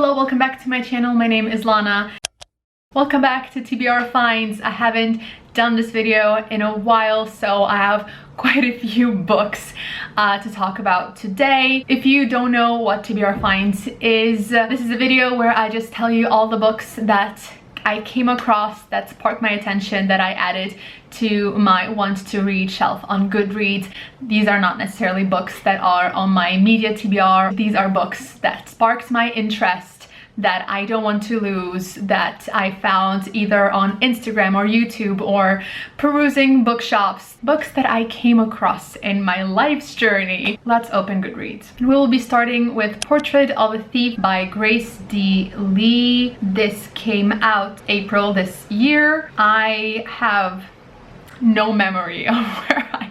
Hello, welcome back to my channel. My name is Lana. Welcome back to TBR Finds. I haven't done this video in a while, so I have quite a few books to talk about today. If you don't know what TBR Finds is, this is a video where I just tell you all the books that I came across that sparked my attention, that I added to my want to read shelf on Goodreads. These are not necessarily books that are on my media TBR. These are books that sparked my interest, that I don't want to lose, that I found either on Instagram or YouTube or perusing bookshops, books that I came across in my life's journey. Let's open Goodreads. We will be starting with Portrait of a Thief by Grace D. Lee. This came out April this year. I have no memory of where I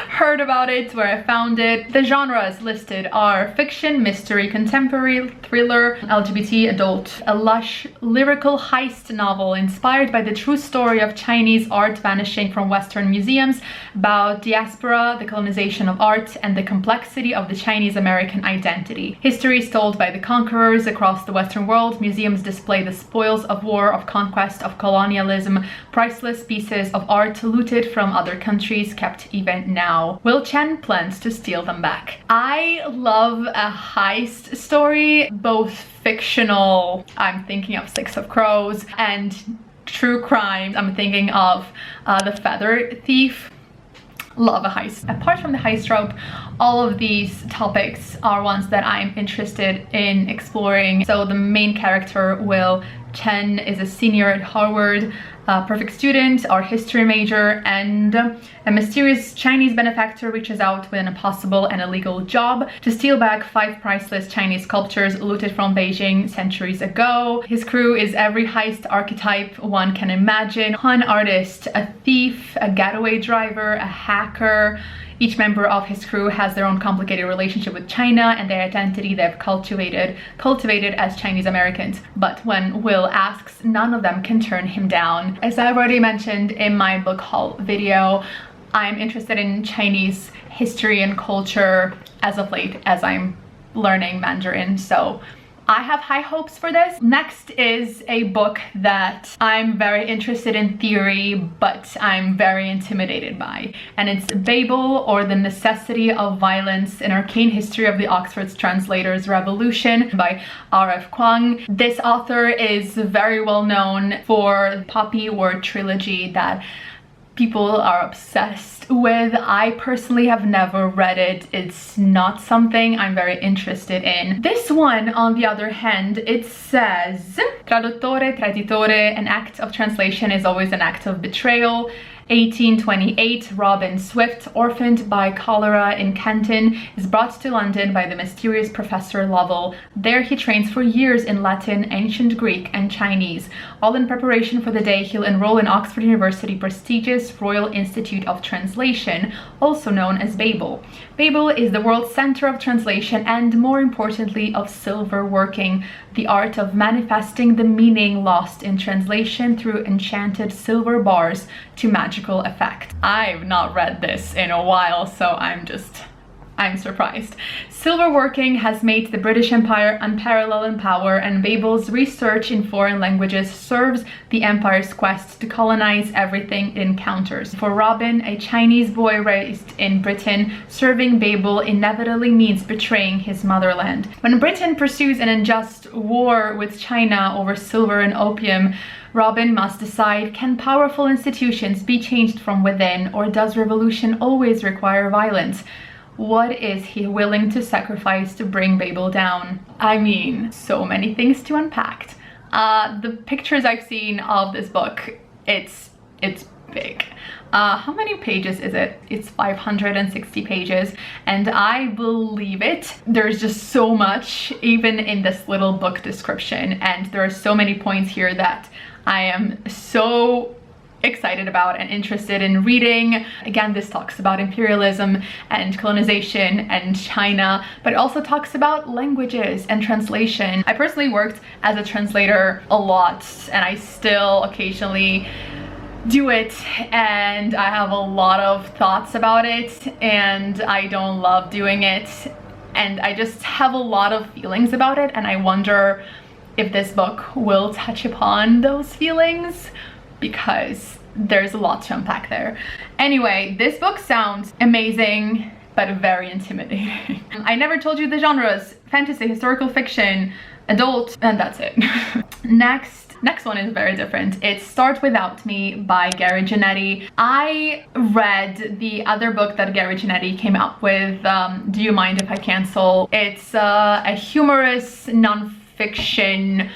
heard about it, where I found it. The genres listed are fiction, mystery, contemporary, thriller, LGBT, adult. A lush lyrical heist novel inspired by the true story of Chinese art vanishing from Western museums, about diaspora, the colonization of art, and the complexity of the Chinese American identity. Histories told by the conquerors across the Western world. Museums display the spoils of war, of conquest, of colonialism, priceless pieces of art looted from other countries, kept even now. Will Chen plans to steal them back. I love a heist story, both fictional, I'm thinking of Six of Crows, and true crime, I'm thinking of The Feather Thief. Love a heist. Apart from the heist trope, all of these topics are ones that I'm interested in exploring. So the main character, Will Chen, is a senior at Harvard, perfect student, art history major, and a mysterious Chinese benefactor reaches out with an impossible and illegal job to steal back 5 priceless Chinese sculptures looted from Beijing centuries ago. His crew is every heist archetype one can imagine: an artist, a thief, a getaway driver, a hacker. Each member of his crew has their own complicated relationship with China and their identity they've cultivated as Chinese Americans. But when Will asks, none of them can turn him down. As I've already mentioned in my book haul video, I'm interested in Chinese history and culture as of late as I'm learning Mandarin, so I have high hopes for this. Next is a book that I'm very interested in theory, but I'm very intimidated by. And it's Babel, or The Necessity of Violence, an Arcane History of the Oxford Translator's Revolution by R.F. Kuang. This author is very well known for the Poppy Word trilogy that people are obsessed with. I personally have never read it. It's not something I'm very interested in. This one, on the other hand, it says, Traduttore, traditore, an act of translation is always an act of betrayal. 1828, Robin Swift, orphaned by cholera in Canton, is brought to London by the mysterious Professor Lovell. There he trains for years in Latin, ancient Greek, and Chinese, all in preparation for the day he'll enroll in Oxford University prestigious Royal Institute of Translation, also known as Babel. Babel is the world's center of translation and, more importantly, of silver working, the art of manifesting the meaning lost in translation through enchanted silver bars to magical effect. I've not read this in a while, so I'm surprised. Silver working has made the British Empire unparalleled in power, and Babel's research in foreign languages serves the Empire's quest to colonize everything it encounters. For Robin, a Chinese boy raised in Britain, serving Babel inevitably means betraying his motherland. When Britain pursues an unjust war with China over silver and opium, Robin must decide, can powerful institutions be changed from within, or does revolution always require violence? What is he willing to sacrifice to bring Babel down? I mean, so many things to unpack. The pictures I've seen of this book, it's big. How many pages is it? It's 560 pages, and I believe it. There's just so much, even in this little book description, and there are so many points here that I am so excited about and interested in reading. Again, this talks about imperialism and colonization and China, but it also talks about languages and translation. I personally worked as a translator a lot, and I still occasionally do it, and I have a lot of thoughts about it, and I don't love doing it, and I just have a lot of feelings about it, and I wonder if this book will touch upon those feelings, because there's a lot to unpack there. Anyway, this book sounds amazing, but very intimidating. I never told you the genres: fantasy, historical fiction, adult, and that's it. Next one is very different. It's Start Without Me by Gary Janetti. I read the other book that Gary Janetti came up with, Do You Mind If I Cancel? It's a humorous non-fiction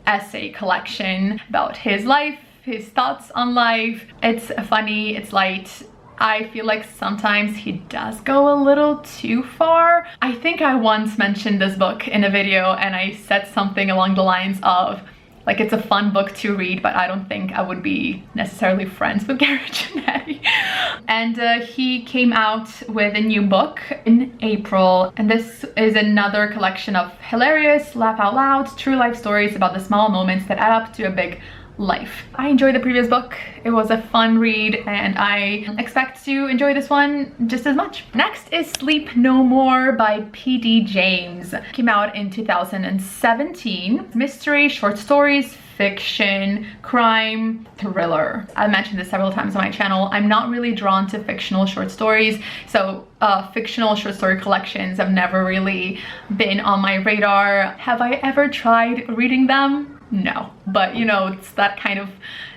essay collection about his life, his thoughts on life. It's funny, it's light. I feel like sometimes he does go a little too far. I think I once mentioned this book in a video and I said something along the lines of, like, it's a fun book to read, but I don't think I would be necessarily friends with Gary Janetti. And he came out with a new book in April, and this is another collection of hilarious, laugh out loud, true life stories about the small moments that add up to a big life. I enjoyed the previous book. It was a fun read, and I expect to enjoy this one just as much. Next is Sleep No More by P.D. James. It came out in 2017. Mystery, short stories, fiction, crime, thriller. I've mentioned this several times on my channel. I'm not really drawn to fictional short stories, so fictional short story collections have never really been on my radar. Have I ever tried reading them? No, but you know, it's that kind of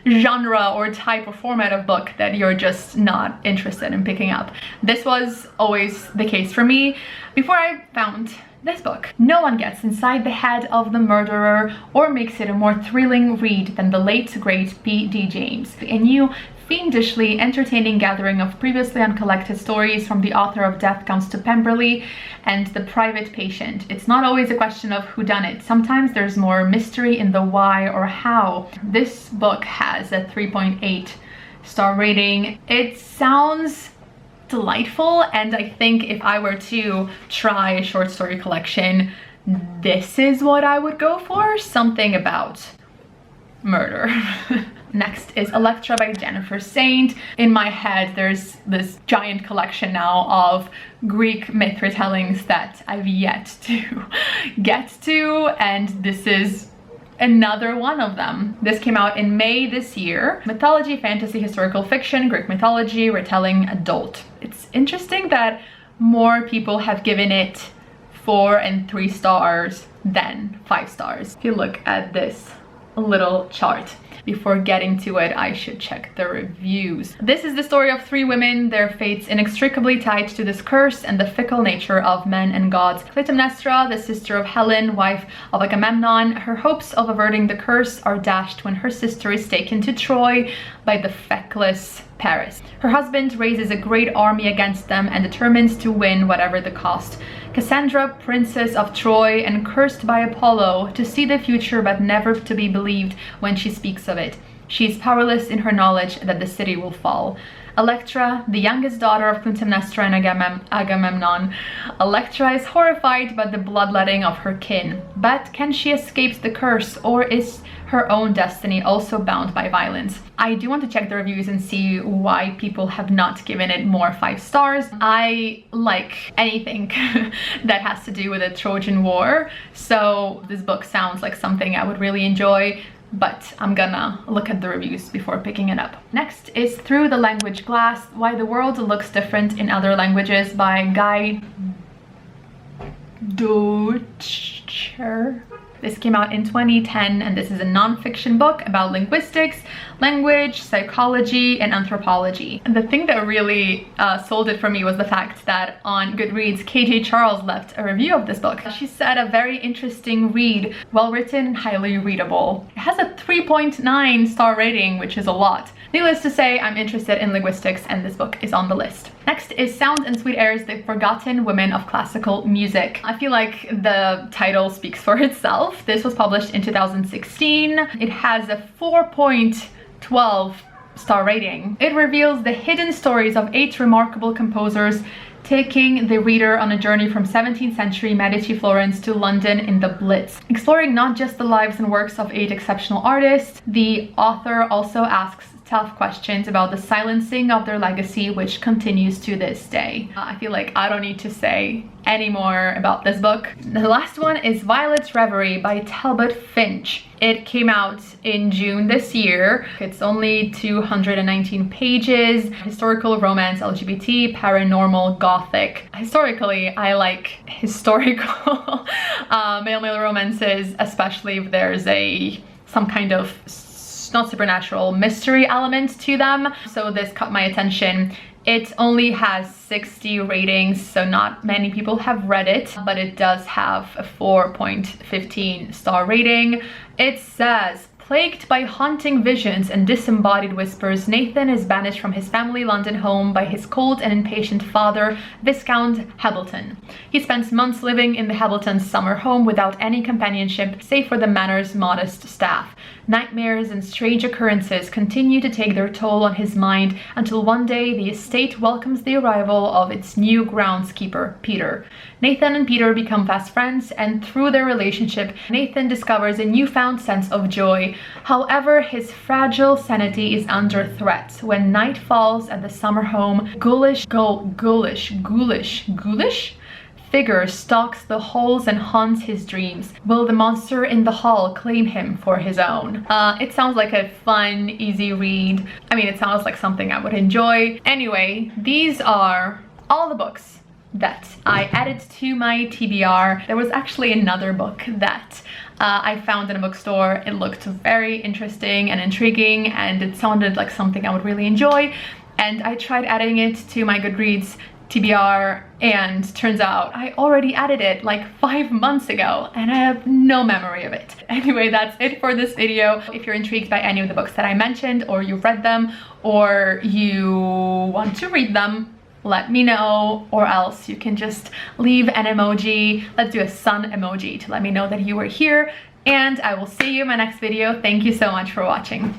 genre or type or format of book that you're just not interested in picking up. This was always the case for me before I found this book. No one gets inside the head of the murderer or makes it a more thrilling read than the late great P.D. James. A new fiendishly entertaining gathering of previously uncollected stories from the author of Death Comes to Pemberley and The Private Patient. It's not always a question of whodunit. Sometimes there's more mystery in the why or how. This book has a 3.8 star rating. It sounds delightful, and I think if I were to try a short story collection, this is what I would go for. Something about murder. Next is Elektra by Jennifer Saint. In my head, there's this giant collection now of Greek myth retellings that I've yet to get to, and this is another one of them. This came out in May this year. Mythology, fantasy, historical fiction, Greek mythology, retelling, adult. It's interesting that more people have given it 4 and 3 stars than 5 stars. If you look at this little chart. Before getting to it, I should check the reviews. This is the story of 3 women, their fates inextricably tied to this curse and the fickle nature of men and gods. Clytemnestra, the sister of Helen, wife of Agamemnon, her hopes of averting the curse are dashed when her sister is taken to Troy by the feckless Paris. Her husband raises a great army against them and determines to win whatever the cost. Cassandra, princess of Troy and cursed by Apollo to see the future but never to be believed when she speaks of it. She is powerless in her knowledge that the city will fall. Elektra, the youngest daughter of Clytemnestra and Agamemnon. Elektra is horrified by the bloodletting of her kin. But can she escape the curse, or is her own destiny also bound by violence? I do want to check the reviews and see why people have not given it more 5 stars. I like anything that has to do with the Trojan War, so this book sounds like something I would really enjoy, but I'm gonna look at the reviews before picking it up. Next is Through the Language Glass, Why the World Looks Different in Other Languages by Guy Docher. This came out in 2010, and this is a non-fiction book about linguistics, language, psychology, and anthropology. And the thing that really sold it for me was the fact that on Goodreads, KJ Charles left a review of this book. She said a very interesting read, well written and highly readable. It has a 3.9 star rating, which is a lot. Needless to say, I'm interested in linguistics, and this book is on the list. Next is Sound and Sweet Airs, The Forgotten Women of Classical Music. I feel like the title speaks for itself. This was published in 2016. It has a 4.12 star rating. It reveals the hidden stories of 8 remarkable composers, taking the reader on a journey from 17th century Medici Florence to London in the Blitz. Exploring not just the lives and works of 8 exceptional artists, the author also asks tough questions about the silencing of their legacy, which continues to this day. I feel like I don't need to say any more about this book. The last one is Violet's Reverie by Talbot Finch. It came out in June this year. It's only 219 pages. Historical romance, LGBT, paranormal, gothic. Historically, I like historical male romances, especially if there's some kind of not supernatural mystery element to them. So this caught my attention. It only has 60 ratings, so not many people have read it, but it does have a 4.15 star rating. It says, plagued by haunting visions and disembodied whispers, Nathan is banished from his family London home by his cold and impatient father, Viscount Hableton. He spends months living in the Habletons' summer home without any companionship save for the manor's modest staff. Nightmares and strange occurrences continue to take their toll on his mind until one day the estate welcomes the arrival of its new groundskeeper, Peter. Nathan and Peter become fast friends, and through their relationship, Nathan discovers a newfound sense of joy. However, his fragile sanity is under threat when night falls at the summer home. Ghoulish figure stalks the halls and haunts his dreams. Will the monster in the hall claim him for his own? It sounds like a fun, easy read. I mean, it sounds like something I would enjoy. Anyway, these are all the books that I added to my TBR. There was actually another book that I found in a bookstore. It looked very interesting and intriguing, and it sounded like something I would really enjoy. And I tried adding it to my Goodreads TBR, and turns out I already added it like 5 months ago and I have no memory of it. Anyway, that's it for this video. If you're intrigued by any of the books that I mentioned, or you've read them, or you want to read them, let me know, or else you can just leave an emoji. Let's do a sun emoji to let me know that you were here, and I will see you in my next video. Thank you so much for watching.